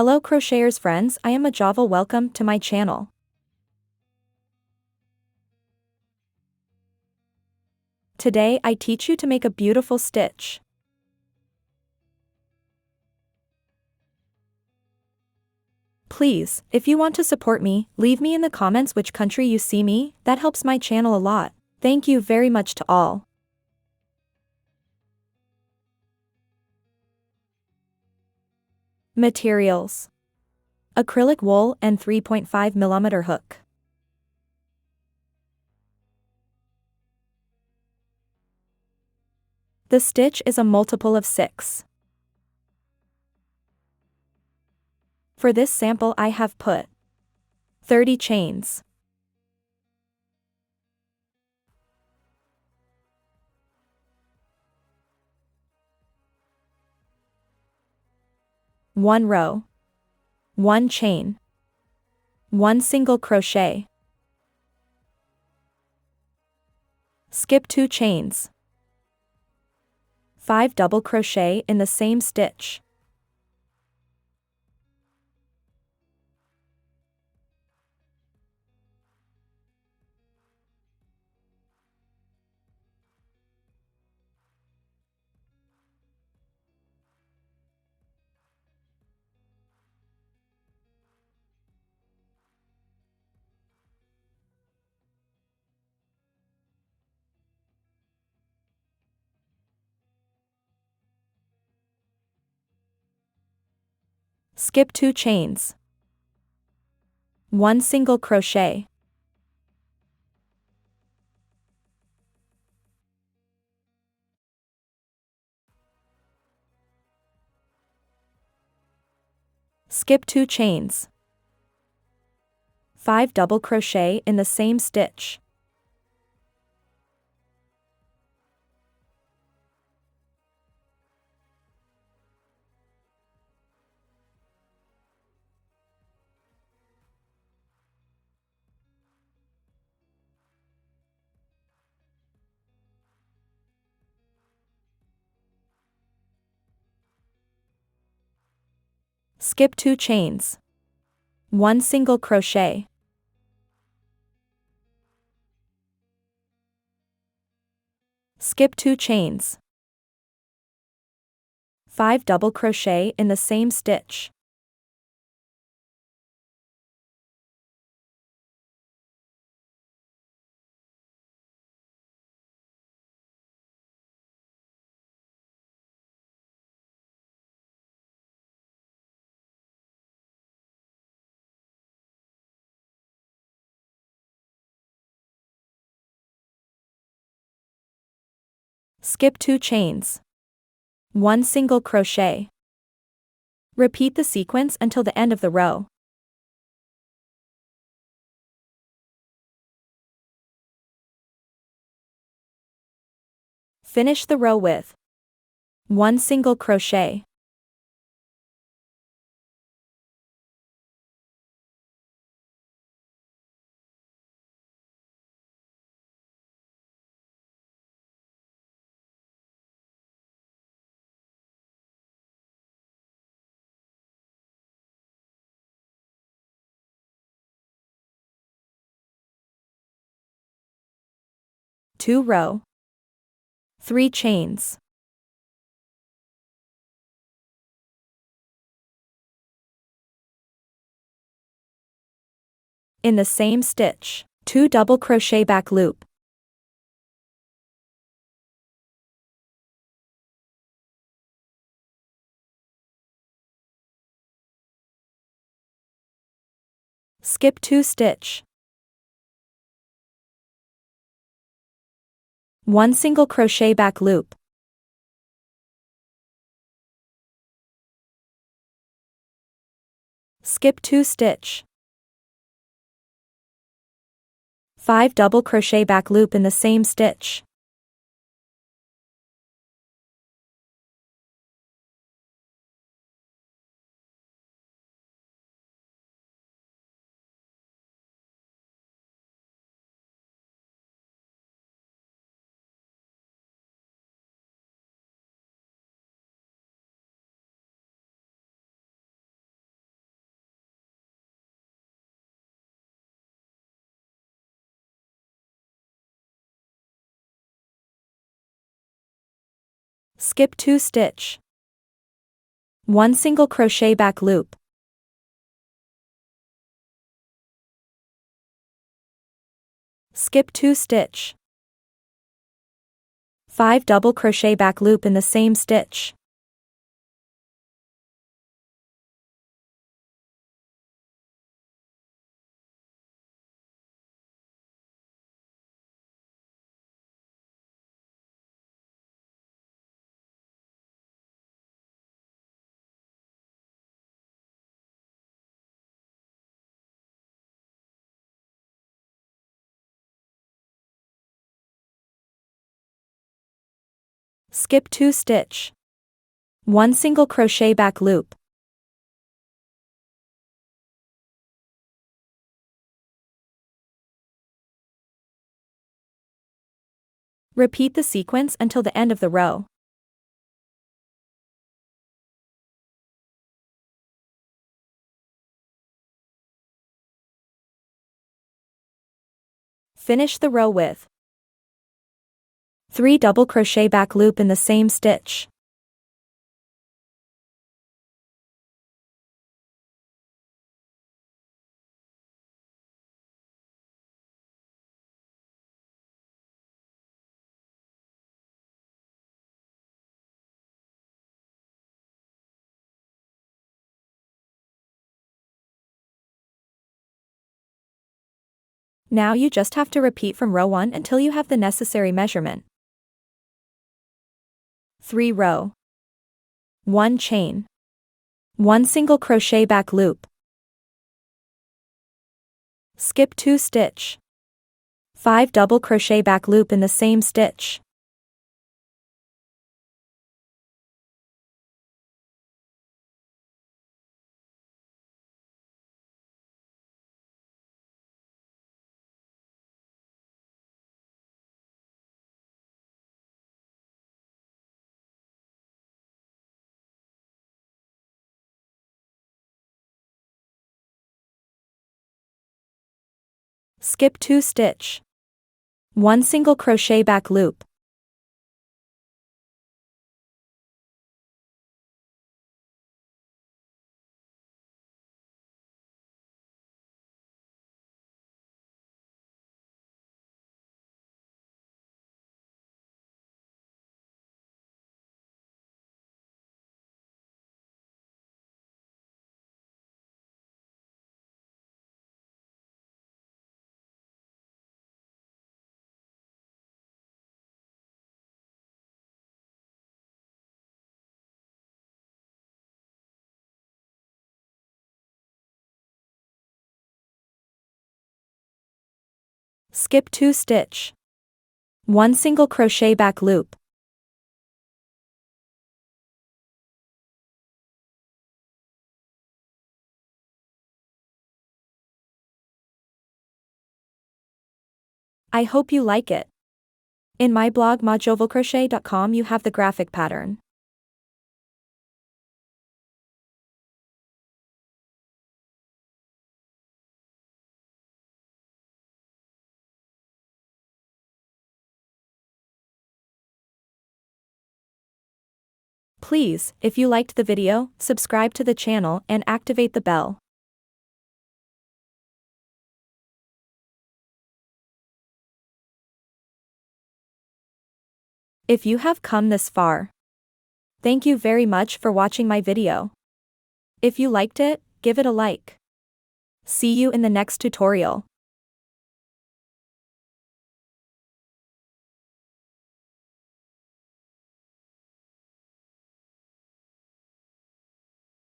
Hello crocheters friends, I am Ajava. Welcome to my channel. Today I teach you to make a beautiful stitch. Please, if you want to support me, leave me in the comments which country you see me, that helps my channel a lot. Thank you very much to all. Materials: acrylic wool and 3.5mm hook. The stitch is a multiple of 6. For this sample I have put 30 chains. One row, 1 chain, 1 single crochet, skip 2 chains, 5 double crochet in the same stitch. Skip 2 chains, 1 single crochet, skip 2 chains, 5 double crochet in the same stitch. Skip 2 chains, 1 single crochet, skip 2 chains, 5 double crochet in the same stitch. Skip 2 chains, 1 single crochet. Repeat the sequence until the end of the row. Finish the row with 1 single crochet. Two row, 3 chains, in the same stitch, 2 double crochet back loop, skip 2 stitch, 1 single crochet back loop, skip 2 stitch, 5 double crochet back loop in the same stitch. Skip 2 stitch. 1 single crochet back loop. Skip 2 stitch. 5 double crochet back loop in the same stitch. Skip 2 stitch. 1 single crochet back loop. Repeat the sequence until the end of the row. Finish the row with 3 double crochet back loop in the same stitch. Now you just have to repeat from row 1 until you have the necessary measurement. 3 row. 1 chain. 1 single crochet back loop. Skip 2 stitch. 5 double crochet back loop in the same stitch. Skip 2 stitch. 1 single crochet back loop. Skip 2 stitch. 1 single crochet back loop. I hope you like it. In my blog mojovelcrochet.com you have the graphic pattern. Please, if you liked the video, subscribe to the channel and activate the bell. If you have come this far, thank you very much for watching my video. If you liked it, give it a like. See you in the next tutorial.